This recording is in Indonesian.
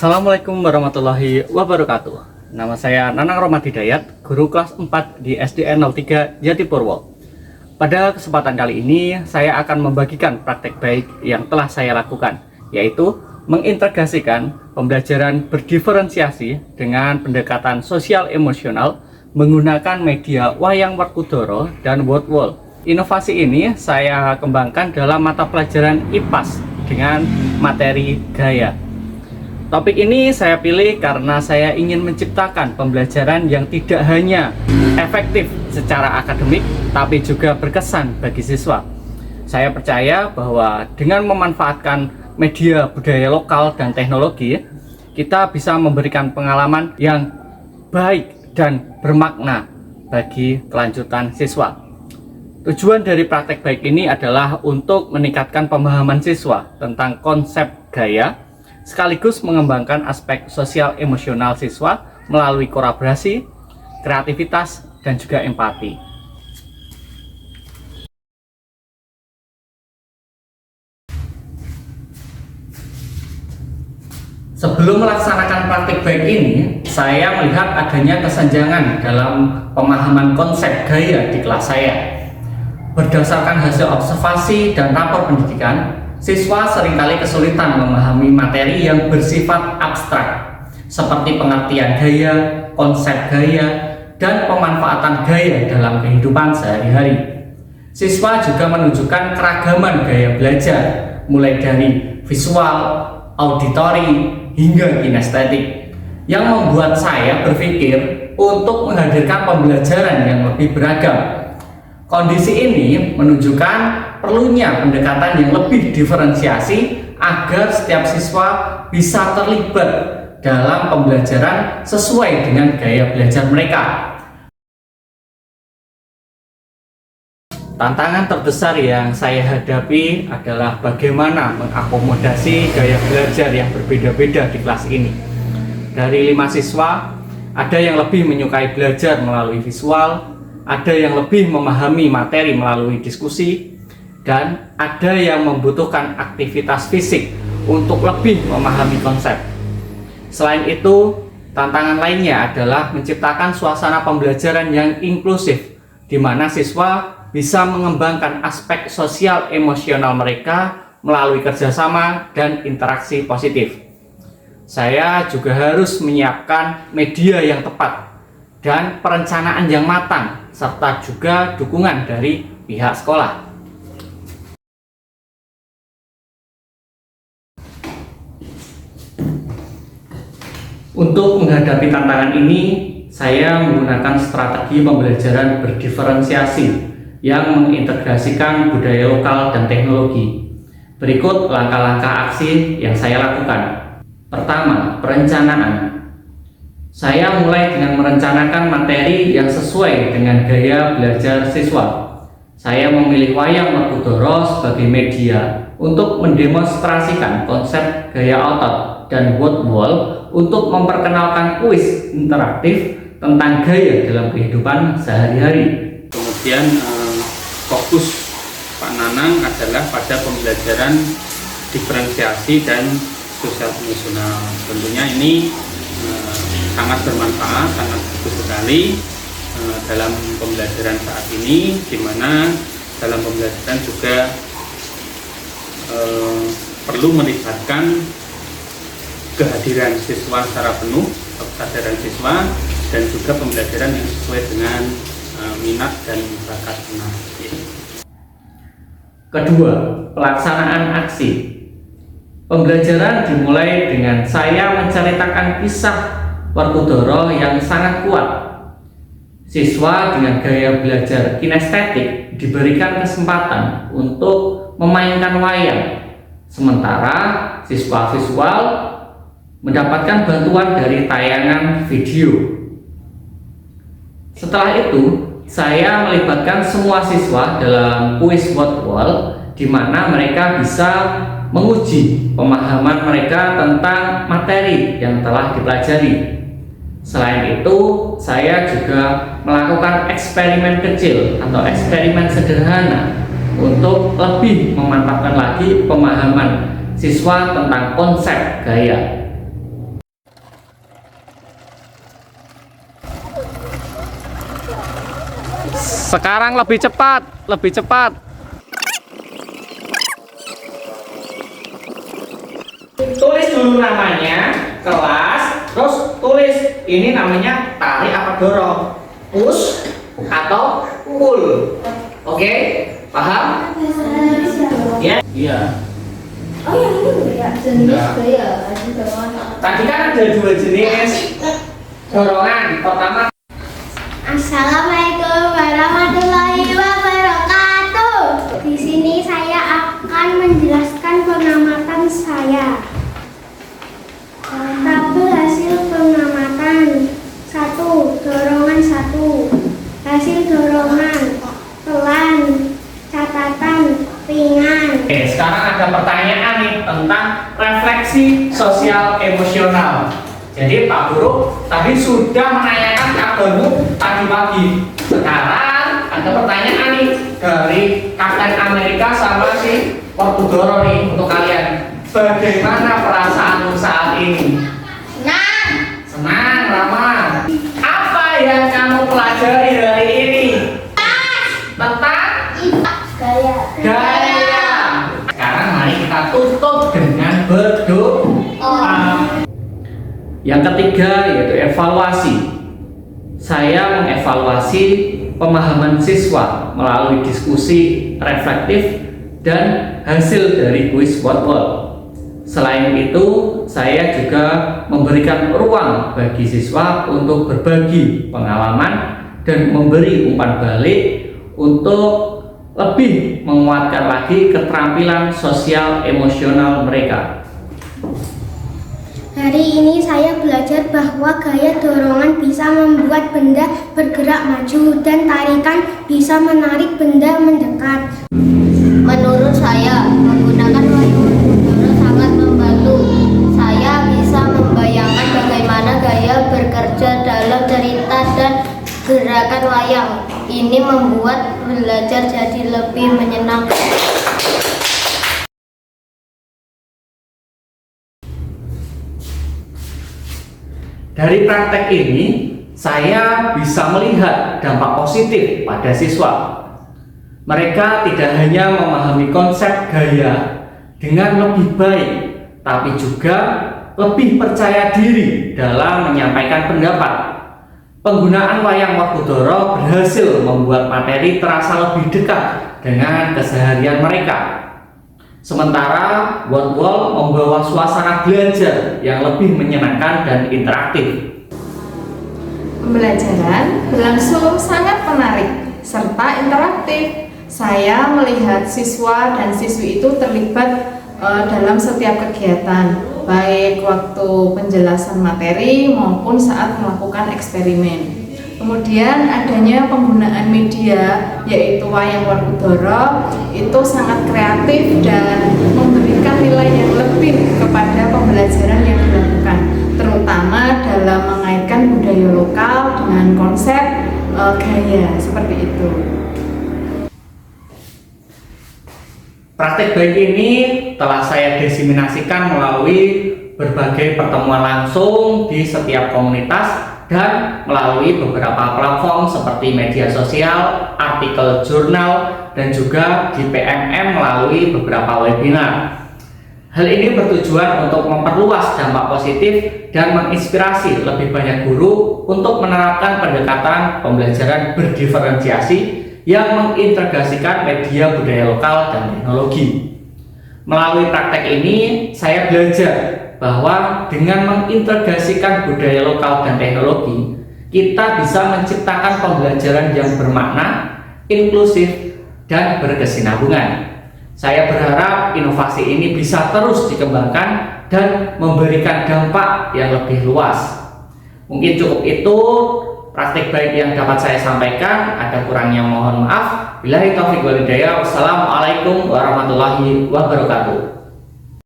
Assalamualaikum warahmatullahi wabarakatuh. Nama saya Nanang Rohmat Hidayat, guru kelas 4 di SDN 03 Jatipurwo. Pada kesempatan kali ini, saya akan membagikan praktek baik yang telah saya lakukan, yaitu mengintegrasikan pembelajaran berdiferensiasi dengan pendekatan sosial emosional menggunakan media wayang Werkudara dan Word-Wall. Inovasi ini saya kembangkan dalam mata pelajaran IPAS dengan materi gaya. Topik ini saya pilih karena saya ingin menciptakan pembelajaran yang tidak hanya efektif secara akademik, tapi juga berkesan bagi siswa. Saya percaya bahwa dengan memanfaatkan media budaya lokal dan teknologi, kita bisa memberikan pengalaman yang baik dan bermakna bagi kelanjutan siswa. Tujuan dari praktek baik ini adalah untuk meningkatkan pemahaman siswa tentang konsep gaya, sekaligus mengembangkan aspek sosial emosional siswa melalui kolaborasi, kreativitas, dan juga empati. Sebelum melaksanakan praktik baik ini, saya melihat adanya kesenjangan dalam pemahaman konsep gaya di kelas saya. Berdasarkan hasil observasi dan rapor pendidikan, siswa seringkali kesulitan memahami materi yang bersifat abstrak, seperti pengertian gaya, konsep gaya, dan pemanfaatan gaya dalam kehidupan sehari-hari. Siswa juga menunjukkan keragaman gaya belajar, mulai dari visual, auditori, hingga kinestetik, yang membuat saya berpikir untuk menghadirkan pembelajaran yang lebih beragam. Kondisi ini menunjukkan perlunya pendekatan yang lebih diferensiasi agar setiap siswa bisa terlibat dalam pembelajaran sesuai dengan gaya belajar mereka. Tantangan terbesar yang saya hadapi adalah bagaimana mengakomodasi gaya belajar yang berbeda-beda di kelas ini. Dari 5 siswa, ada yang lebih menyukai belajar melalui visual, ada yang lebih memahami materi melalui diskusi, dan ada yang membutuhkan aktivitas fisik untuk lebih memahami konsep. Selain itu, tantangan lainnya adalah menciptakan suasana pembelajaran yang inklusif, di mana siswa bisa mengembangkan aspek sosial emosional mereka melalui kerjasama dan interaksi positif. Saya juga harus menyiapkan media yang tepat dan perencanaan yang matang, serta juga dukungan dari pihak sekolah. Untuk menghadapi tantangan ini, saya menggunakan strategi pembelajaran berdiferensiasi yang mengintegrasikan budaya lokal dan teknologi. Berikut langkah-langkah aksi yang saya lakukan. Pertama, perencanaan. Saya mulai dengan merencanakan materi yang sesuai dengan gaya belajar siswa. Saya memilih wayang Werkudara sebagai media untuk mendemonstrasikan konsep gaya otot dan Word-Wall untuk memperkenalkan kuis interaktif tentang gaya dalam kehidupan sehari-hari. Kemudian fokus Pak Nanang adalah pada pembelajaran diferensiasi dan sosial emosional. Tentunya ini sangat bermanfaat, sangat bagus sekali dalam pembelajaran saat ini, di mana dalam pembelajaran juga perlu melibatkan kehadiran siswa secara penuh, kesadaran siswa, dan juga pembelajaran yang sesuai dengan minat dan bakat anak. Kedua, pelaksanaan aksi. Pembelajaran dimulai dengan saya menceritakan kisah Werkudara yang sangat kuat. Siswa dengan gaya belajar kinestetik diberikan kesempatan untuk memainkan wayang, sementara siswa visual mendapatkan bantuan dari tayangan video. Setelah itu, saya melibatkan semua siswa dalam kuis Word-Wall, di mana mereka bisa menguji pemahaman mereka tentang materi yang telah dipelajari. Selain itu, saya juga melakukan eksperimen kecil atau eksperimen sederhana untuk lebih memantapkan lagi pemahaman siswa tentang konsep gaya. Sekarang lebih cepat, lebih cepat. Tulis dulu namanya, kelas, terus tulis ini namanya tarik apa dorong, push atau pull. Oke, paham? Ya. Iya. Oh yang ini beda jenis gaya. Tadi kan ada dua jenis dorongan. Pertama, Assalamualaikum warahmatullahi wabarakatuh. Di sini saya akan menjelaskan pengamatan saya. Tabel hasil pengamatan 1. Dorongan 1. Hasil dorongan pelan, catatan ringan. oke, sekarang ada pertanyaan nih tentang refleksi sosial emosional. Jadi Pak Guru tadi sudah menanyakan kabarmu tadi pagi. Sekarang ada pertanyaan nih dari Kapten Amerika sama si Portudoro nih untuk kalian. Bagaimana perasaanmu saat ini? Senang. Senang, Rama. Apa yang kamu pelajari hari ini? Tentang Gaya. gaya. Sekarang mari kita tutup dengan berdoa. Yang ketiga yaitu evaluasi. Saya mengevaluasi pemahaman siswa melalui diskusi reflektif dan hasil dari kuis Wordwall. Selain itu, saya juga memberikan ruang bagi siswa untuk berbagi pengalaman dan memberi umpan balik untuk lebih menguatkan lagi keterampilan sosial emosional mereka. Hari ini saya belajar bahwa gaya dorongan bisa membuat benda bergerak maju dan tarikan bisa menarik benda mendekat. Menurut saya, menggunakan wayang Wordwall sangat membantu. Saya bisa membayangkan bagaimana gaya bekerja dalam cerita dan gerakan wayang. Ini membuat belajar jadi lebih menyenangkan. Dari praktek ini, saya bisa melihat dampak positif pada siswa. Mereka tidak hanya memahami konsep gaya dengan lebih baik, tapi juga lebih percaya diri dalam menyampaikan pendapat. Penggunaan wayang Workudara berhasil membuat materi terasa lebih dekat dengan keseharian mereka. Sementara Wordwall membawa suasana belajar yang lebih menyenangkan dan interaktif. Pembelajaran berlangsung sangat menarik serta interaktif. Saya melihat siswa dan siswi itu terlibat dalam setiap kegiatan, baik waktu penjelasan materi maupun saat melakukan eksperimen. Kemudian adanya penggunaan media yaitu wayang Workudara itu sangat kreatif dan memberikan nilai yang lebih kepada pembelajaran yang dilakukan, terutama dalam mengaitkan budaya lokal dengan konsep gaya seperti itu. Praktek baik ini telah saya diseminasikan melalui berbagai pertemuan langsung di setiap komunitas dan melalui beberapa platform seperti media sosial, artikel jurnal, dan juga di PMM melalui beberapa webinar. Hal ini bertujuan untuk memperluas dampak positif dan menginspirasi lebih banyak guru untuk menerapkan pendekatan pembelajaran berdiferensiasi yang mengintegrasikan media budaya lokal dan teknologi. Melalui praktek ini, saya belajar bahwa dengan mengintegrasikan budaya lokal dan teknologi, kita bisa menciptakan pembelajaran yang bermakna, inklusif, dan berkesinambungan. Saya berharap inovasi ini bisa terus dikembangkan dan memberikan dampak yang lebih luas. Mungkin cukup itu praktik baik yang dapat saya sampaikan. Ada kurangnya mohon maaf. Billahi taufiq wal hidayah. Wassalamualaikum warahmatullahi wabarakatuh.